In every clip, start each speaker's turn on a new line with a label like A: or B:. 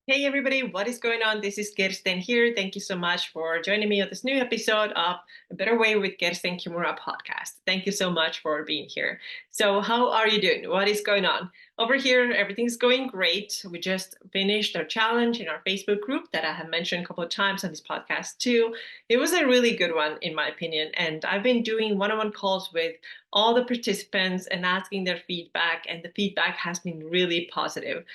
A: Hey everybody, what is going on? This is Kirsten here. Thank you so much for joining me on this new episode of A Better Way with Kirsten Kimura podcast. Thank you so much for being here. So, how are you doing? What is going on? Over here, everything's going great. We just finished our challenge in our Facebook group that I have mentioned a couple of times on this podcast too. It was a really good one, in my opinion. And I've been doing one-on-one calls with all the participants and asking their feedback, and the feedback has been really positive.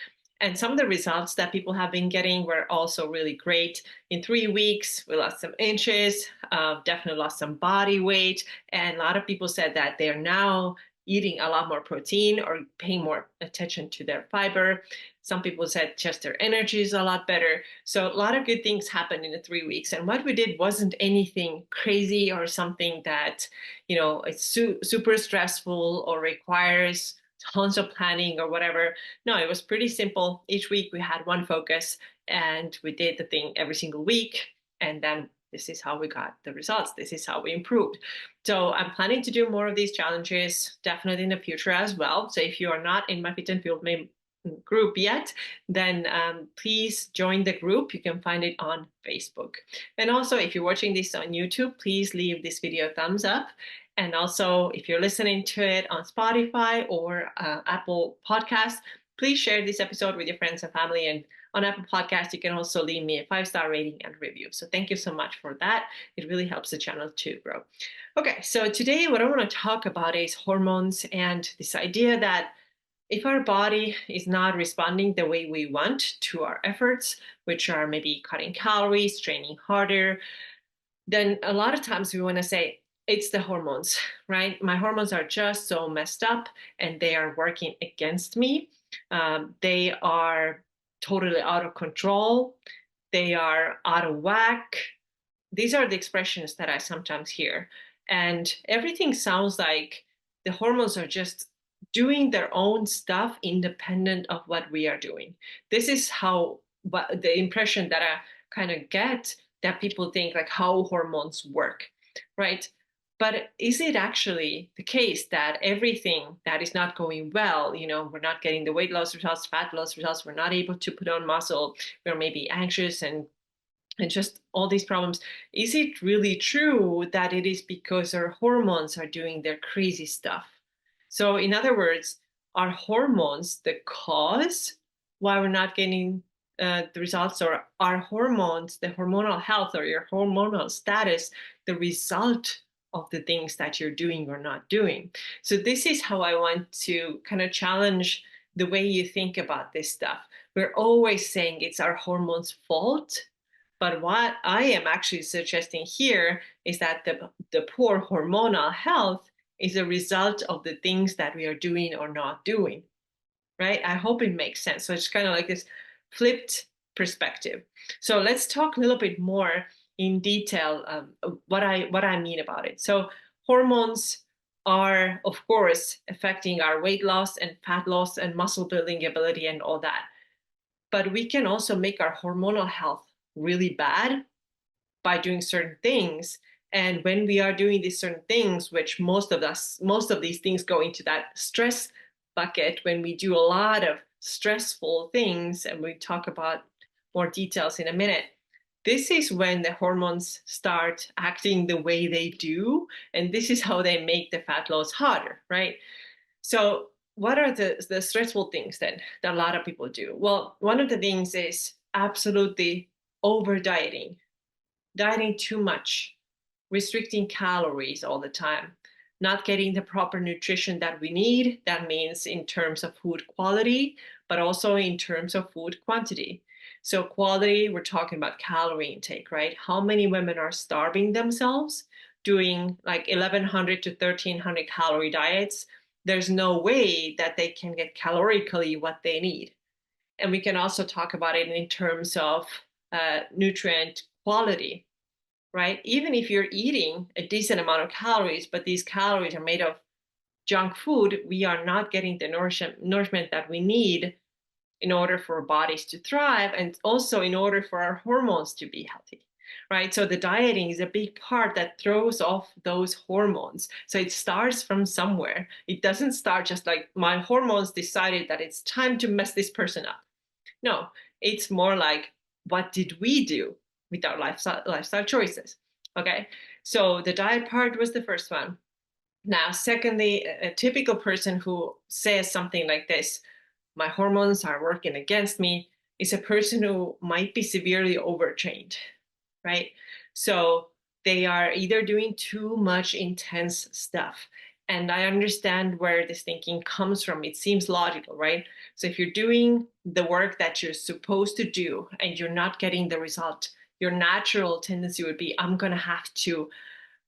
A: And some of the results that people have been getting were also really great. In 3 weeks, we lost some inches, definitely lost some body weight. And a lot of people said that they're now eating a lot more protein or paying more attention to their fiber. Some people said just their energy is a lot better. So a lot of good things happened in the 3 weeks. And what we did wasn't anything crazy or something that, it's super stressful or requires tons of planning or whatever. No, it was pretty simple. Each week we had one focus and we did the thing every single week. And then this is how we got the results. This is how we improved. So I'm planning to do more of these challenges definitely in the future as well. So if you are not in my Fit and Fuel group yet, then please join the group. You can find it on Facebook. And also, if you're watching this on YouTube, please leave this video a thumbs up. And also, if you're listening to it on Spotify or Apple Podcasts, please share this episode with your friends and family. And on Apple Podcasts, you can also leave me a 5-star rating and review. So thank you so much for that. It really helps the channel to grow. Okay, so today what I want to talk about is hormones and this idea that if our body is not responding the way we want to our efforts, which are maybe cutting calories, training harder, then a lot of times we want to say, it's the hormones, right? My hormones are just so messed up and they are working against me. They are totally out of control. They are out of whack. These are the expressions that I sometimes hear. And everything sounds like the hormones are just doing their own stuff independent of what we are doing. This is how the impression that I kind of get, that people think like how hormones work, right? But is it actually the case that everything that is not going well, we're not getting the weight loss results, fat loss results, we're not able to put on muscle, we're maybe anxious and just all these problems. Is it really true that it is because our hormones are doing their crazy stuff? So, in other words, are hormones the cause why we're not getting the results, or are hormones, the hormonal health or your hormonal status, the result of the things that you're doing or not doing? So, this is how I want to kind of challenge the way you think about this stuff. We're always saying it's our hormones' fault, but what I am actually suggesting here is that the poor hormonal health is a result of the things that we are doing or not doing, right? I hope it makes sense. So it's kind of like this flipped perspective. So let's talk a little bit more in detail what I mean about it. So hormones are, of course, affecting our weight loss and fat loss and muscle building ability and all that. But we can also make our hormonal health really bad by doing certain things. And when we are doing these certain things, which most of these things go into that stress bucket, when we do a lot of stressful things, and we talk about more details in a minute, this is when the hormones start acting the way they do. And this is how they make the fat loss harder, right? So what are the stressful things then that a lot of people do? Well, one of the things is absolutely over dieting, dieting too much, restricting calories all the time, not getting the proper nutrition that we need. That means in terms of food quality, but also in terms of food quantity. So quality, we're talking about calorie intake, right? How many women are starving themselves doing like 1100 to 1300 calorie diets? There's no way that they can get calorically what they need. And we can also talk about it in terms of nutrient quality, right? Even if you're eating a decent amount of calories, but these calories are made of junk food, we are not getting the nourishment that we need in order for our bodies to thrive, and also in order for our hormones to be healthy, right? So the dieting is a big part that throws off those hormones. So it starts from somewhere. It doesn't start just like my hormones decided that it's time to mess this person up. No, It's more like, what did we do with our lifestyle choices? Okay, so the diet part was the first one. Now, secondly, a typical person who says something like this, my hormones are working against me, is a person who might be severely overtrained, right? So they are either doing too much intense stuff. And I understand where this thinking comes from. It seems logical, right? So if you're doing the work that you're supposed to do and you're not getting the result, your natural tendency would be, I'm going to have to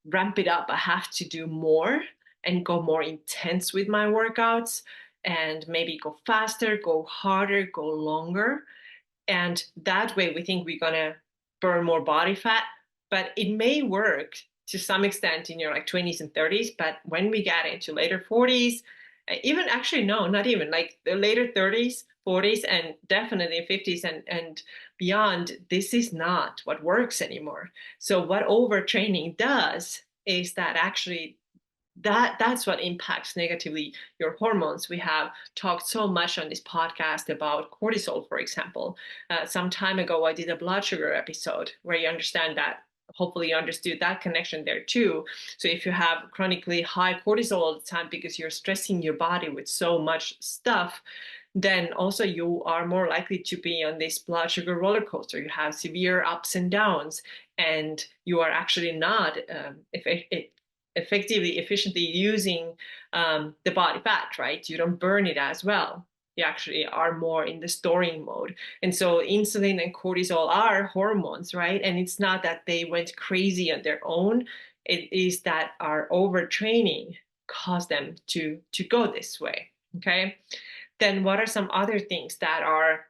A: ramp it up. I have to do more and go more intense with my workouts and maybe go faster, go harder, go longer. And that way, we think we're going to burn more body fat. But it may work to some extent in your like 20s and 30s. But when we get into later 40s, even actually, no, not even like the later 30s, 40s, and definitely 50s and beyond, this is not what works anymore. So, what overtraining does is that actually that's what impacts negatively your hormones. We have talked so much on this podcast about cortisol, for example. Some time ago, I did a blood sugar episode where you understand that. Hopefully, you understood that connection there too. So, if you have chronically high cortisol all the time because you're stressing your body with so much stuff, then also you are more likely to be on this blood sugar roller coaster. You have severe ups and downs, and you are actually not effectively, efficiently using the body fat, right? You don't burn it as well. You actually are more in the storing mode. And so insulin and cortisol are hormones, right? And it's not that they went crazy on their own. It is that our overtraining caused them to go this way. Okay. Then what are some other things that are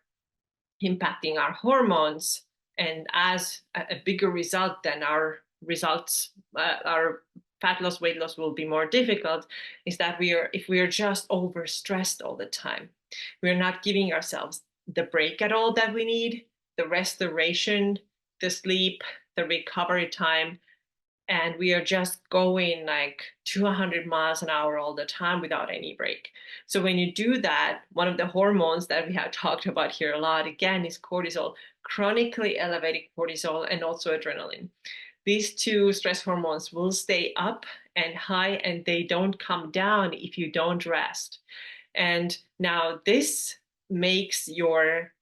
A: impacting our hormones? And as a bigger result, then our results, our fat loss, weight loss will be more difficult, is that if we are just overstressed all the time, we're not giving ourselves the break at all that we need, the restoration, the sleep, the recovery time, and we are just going like 200 miles an hour all the time without any break. So when you do that, one of the hormones that we have talked about here a lot again is cortisol, chronically elevated cortisol, and also adrenaline. These two stress hormones will stay up and high, and they don't come down if you don't rest. And now this makes your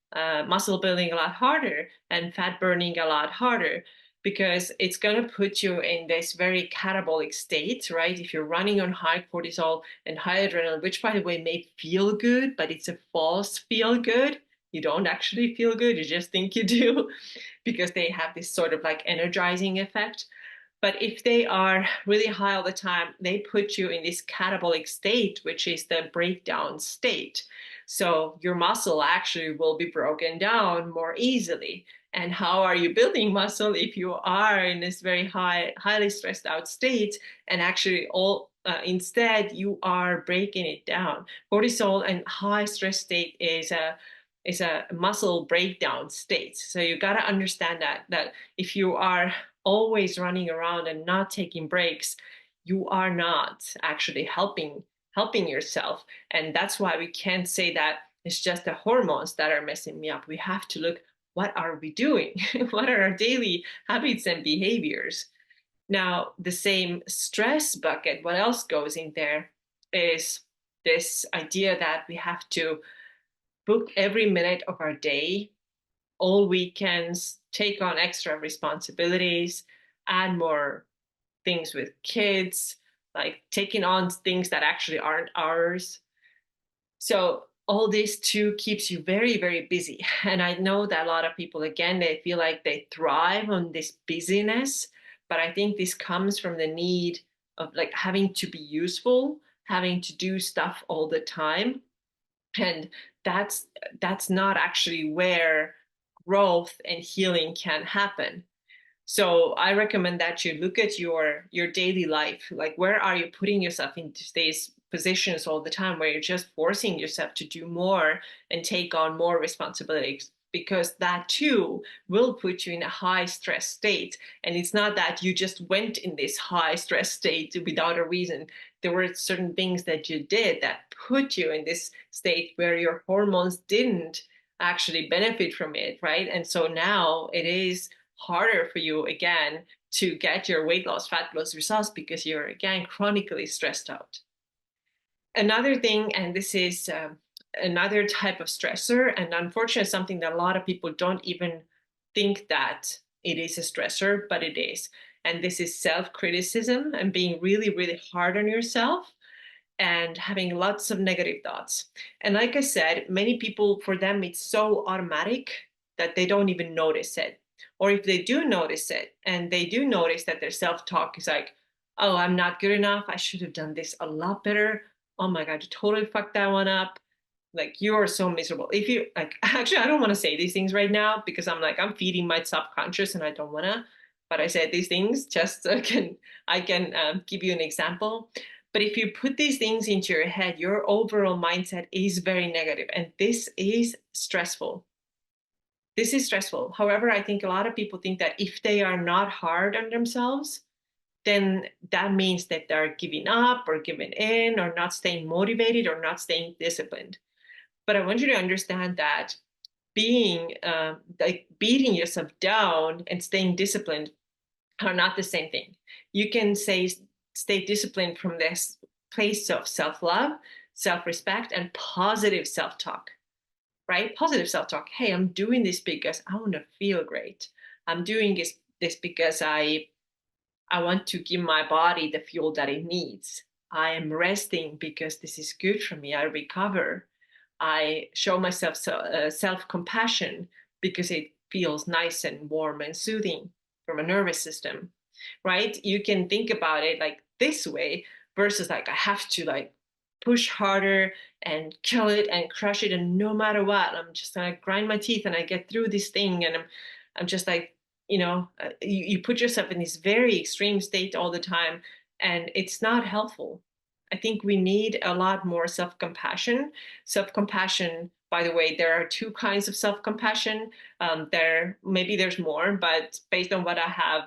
A: muscle building a lot harder and fat burning a lot harder, because it's going to put you in this very catabolic state, right? If you're running on high cortisol and high adrenaline, which by the way may feel good, but it's a false feel good. You don't actually feel good, you just think you do, because they have this sort of like energizing effect. But if they are really high all the time, they put you in this catabolic state, which is the breakdown state. So your muscle actually will be broken down more easily. And how are you building muscle if you are in this very highly stressed out state, and actually instead you are breaking it down? Cortisol and high stress state is a muscle breakdown state. So you got to understand that if you are always running around and not taking breaks, you are not actually helping yourself. And that's why we can't say that it's just the hormones that are messing me up. We have to look, what are we doing? What are our daily habits and behaviors? Now, the same stress bucket, what else goes in there is this idea that we have to book every minute of our day, all weekends, take on extra responsibilities, add more things with kids, like taking on things that actually aren't ours. So all this too keeps you very, very busy. And I know that a lot of people, again, they feel like they thrive on this busyness, but I think this comes from the need of like having to be useful, having to do stuff all the time. And that's not actually where growth and healing can happen. So I recommend that you look at your daily life. Like, where are you putting yourself into these positions all the time where you're just forcing yourself to do more and take on more responsibilities? Because that too will put you in a high stress state. And it's not that you just went in this high stress state without a reason. There were certain things that you did that put you in this state where your hormones didn't actually benefit from it, right? And so now it is harder for you again to get your weight loss, fat loss results because you're again chronically stressed out. Another thing, and this is another type of stressor, and unfortunately, something that a lot of people don't even think that it is a stressor, but it is. And this is self criticism and being really, really hard on yourself and having lots of negative thoughts. And like I said, many people, for them, it's so automatic that they don't even notice it. Or if they do notice it and they do notice that their self talk is like, oh, I'm not good enough. I should have done this a lot better. Oh my God, you totally fucked that one up. Like you are so miserable. If you like, actually, I don't want to say these things right now because I'm feeding my subconscious and I don't want to. But I said these things just so I can give you an example. But if you put these things into your head, your overall mindset is very negative, and this is stressful. This is stressful. However, I think a lot of people think that if they are not hard on themselves, then that means that they're giving up or giving in or not staying motivated or not staying disciplined. But I want you to understand that being like beating yourself down and staying disciplined are not the same thing. You can say stay disciplined from this place of self-love, self-respect, and positive self-talk, right? Positive self-talk. Hey, I'm doing this because I want to feel great. I'm doing this because I want to give my body the fuel that it needs. I am resting because this is good for me. I recover. I show myself self-compassion because it feels nice and warm and soothing from a nervous system, right? You can think about it like this way versus like I have to like push harder and kill it and crush it, and no matter what, I'm just gonna grind my teeth and I get through this thing, and I'm just like, you put yourself in this very extreme state all the time, and it's not helpful. I think we need a lot more self-compassion. Self-compassion, by the way, there are two kinds of self-compassion. There maybe there's more, but based on what I have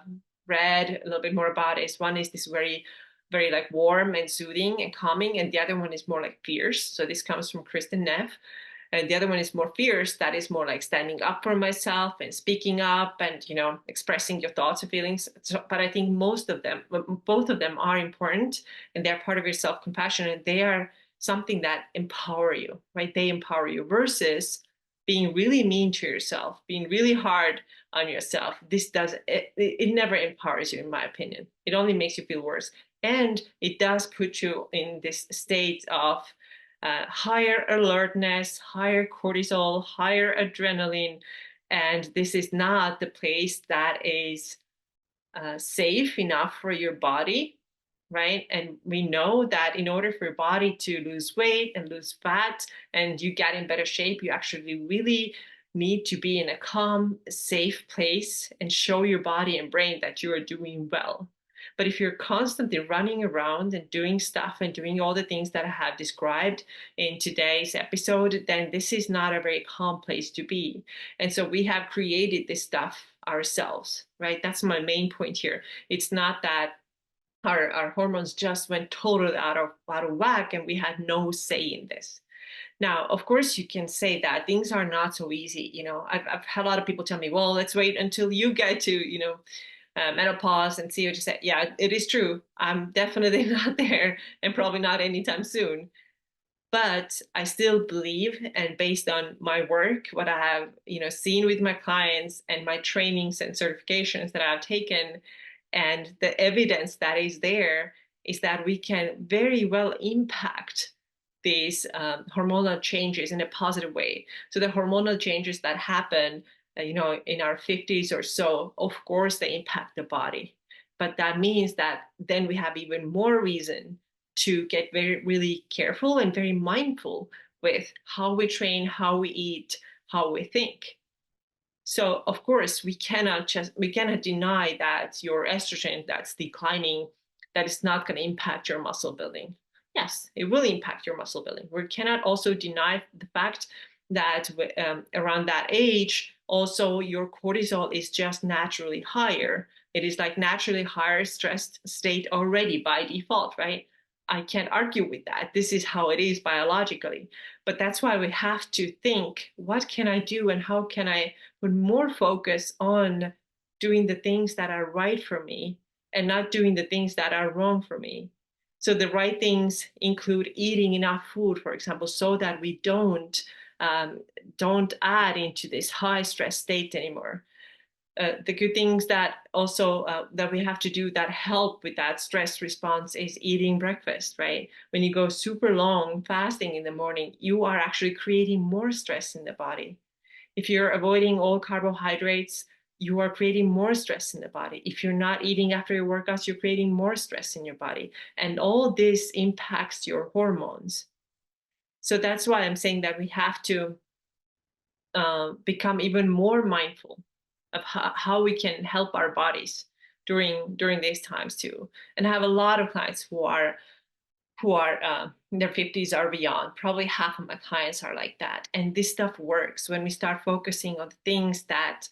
A: read a little bit more about, is one is this very very like warm and soothing and calming, and the other one is more like fierce. So this comes from Kristen Neff. And the other one is more fierce, that is more like standing up for myself and speaking up and expressing your thoughts and feelings. But I think both of them are important, and they're part of your self-compassion, and they are something that empower you, right? They empower you versus being really mean to yourself, being really hard on yourself. It never empowers you, in my opinion. It only makes you feel worse, and it does put you in this state of higher alertness, higher cortisol, higher adrenaline. And this is not the place that is safe enough for your body, right? And we know that in order for your body to lose weight and lose fat and you get in better shape, you actually really need to be in a calm, safe place and show your body and brain that you are doing well. But if you're constantly running around and doing stuff and doing all the things that I have described in today's episode, then this is not a very calm place to be. And so we have created this stuff ourselves, right? That's my main point here. It's not that our hormones just went totally out of whack and we had no say in this. Now, of course, you can say that things are not so easy. I've had a lot of people tell me, well, let's wait until you get to, menopause and see what you say. Yeah, it is true. I'm definitely not there and probably not anytime soon. But I still believe, and based on my work, what I have, seen with my clients and my trainings and certifications that I've taken, and the evidence that is there, is that we can very well impact these hormonal changes in a positive way. So the hormonal changes that happen, in our 50s or so, of course, they impact the body. But that means that then we have even more reason to get very, really careful and very mindful with how we train, how we eat, how we think. So of course we cannot deny that your estrogen that's declining, that is not going to impact your muscle building. Yes, it will impact your muscle building. We cannot also deny the fact that around that age, also your cortisol is just naturally higher. It is like naturally higher stressed state already by default, right? I can't argue with that. This is how it is biologically. But that's why we have to think, what can I do and how can I put more focus on doing the things that are right for me and not doing the things that are wrong for me. So the right things include eating enough food, for example, so that we um, don't add into this high stress state anymore. The good things that also that we have to do that help with that stress response is eating breakfast, right? When you go super long fasting in the morning, you are actually creating more stress in the body. If you're avoiding all carbohydrates, you are creating more stress in the body. If you're not eating after your workouts, you're creating more stress in your body. And all this impacts your hormones. So that's why I'm saying that we have to become even more mindful of how we can help our bodies during these times too. And I have a lot of clients who are in their 50s or beyond. Probably half of my clients are like that. And this stuff works when we start focusing on things that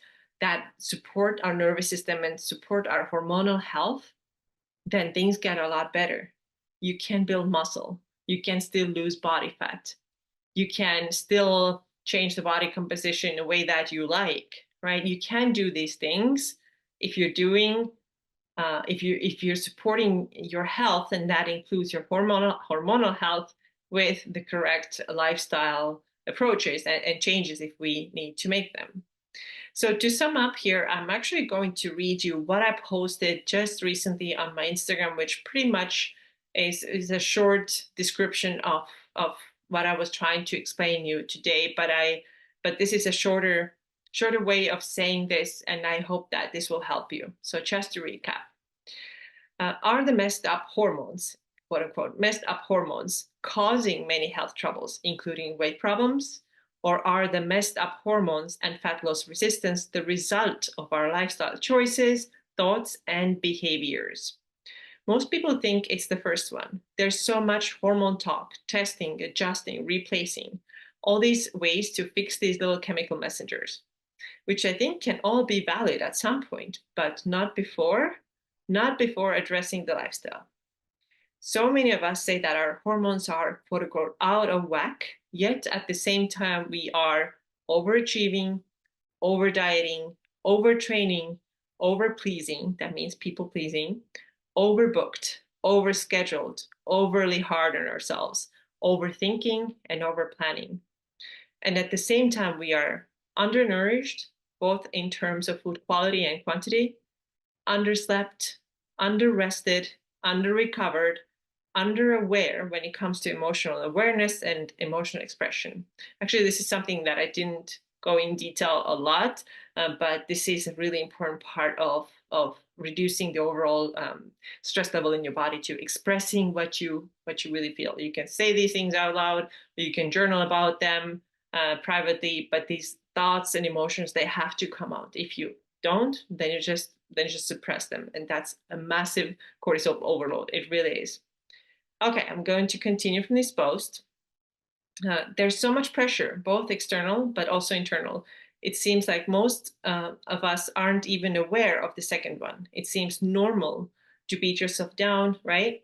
A: support our nervous system and support our hormonal health. Then things get a lot better. You can build muscle. You can still lose body fat. You can still change the body composition in a way that you like, right? You can do these things if you're doing if you're supporting your health, and that includes your hormonal health with the correct lifestyle approaches and changes if we need to make them. So to sum up here, I'm actually going to read you what I posted just recently on my Instagram, which pretty much is a short description of what I was trying to explain you today. But this is a shorter way of saying this, and I hope that this will help you. So just to recap, are the messed up hormones, quote unquote, messed up hormones causing many health troubles, including weight problems? Or are the messed up hormones and fat loss resistance the result of our lifestyle choices, thoughts, and behaviors? Most people think it's the first one. There's so much hormone talk, testing, adjusting, replacing, all these ways to fix these little chemical messengers, which I think can all be valid at some point, but not before addressing the lifestyle. So many of us say that our hormones are, quote unquote, out of whack, yet at the same time, we are overachieving, over dieting, overtraining, over pleasing, that means people pleasing, overbooked, overscheduled, overly hard on ourselves, overthinking, and over planning. And at the same time, we are undernourished, both in terms of food quality and quantity, underslept, underrested, underrecovered, underaware when it comes to emotional awareness and emotional expression. Actually, this is something that I didn't go in detail a lot, but this is a really important part of reducing the overall stress level in your body, to expressing what you really feel. You can say these things out loud, or you can journal about them privately, but these thoughts and emotions, they have to come out. If you don't, then you just suppress them, and that's a massive cortisol overload. It really is. Okay, I'm going to continue from this post. There's so much pressure, both external but also internal. It seems like most of us aren't even aware of the second one. It seems normal to beat yourself down, right?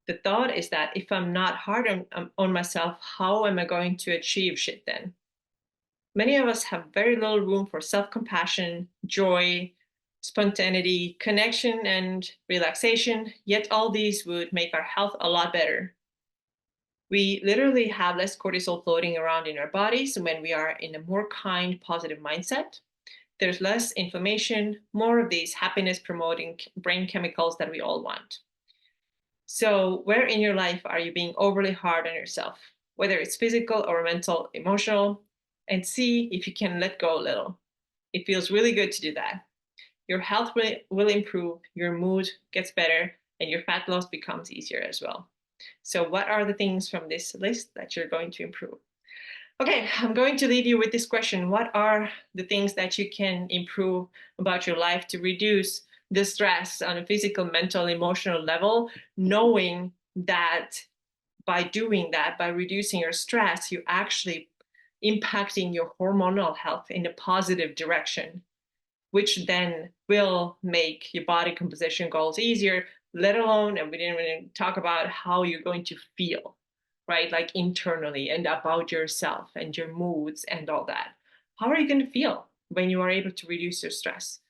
A: The thought is that if I'm not hard on myself, how am I going to achieve shit then? Many of us have very little room for self-compassion, joy, spontaneity, connection, and relaxation, yet all these would make our health a lot better. We literally have less cortisol floating around in our bodies when we are in a more kind, positive mindset. There's less inflammation, more of these happiness promoting brain chemicals that we all want. So, where in your life are you being overly hard on yourself, whether it's physical or mental, emotional? And see if you can let go a little. It feels really good to do that. Your health will improve, your mood gets better, and your fat loss becomes easier as well. So, what are the things from this list that you're going to improve? Okay, I'm going to leave you with this question. What are the things that you can improve about your life to reduce the stress on a physical, mental, emotional level, knowing that by doing that, by reducing your stress, you actually impacting your hormonal health in a positive direction, which then will make your body composition goals easier, let alone, and we didn't even talk about how you're going to feel, right? Like internally and about yourself and your moods and all that. How are you going to feel when you are able to reduce your stress?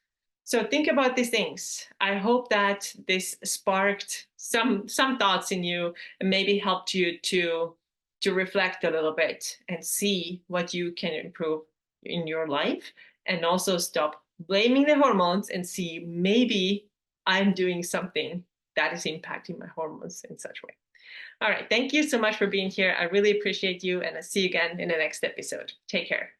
A: So think about these things. I hope that this sparked some thoughts in you and maybe helped you to reflect a little bit and see what you can improve in your life, and also stop blaming the hormones and see maybe I'm doing something that is impacting my hormones in such way. All right. Thank you so much for being here. I really appreciate you, and I'll see you again in the next episode. Take care.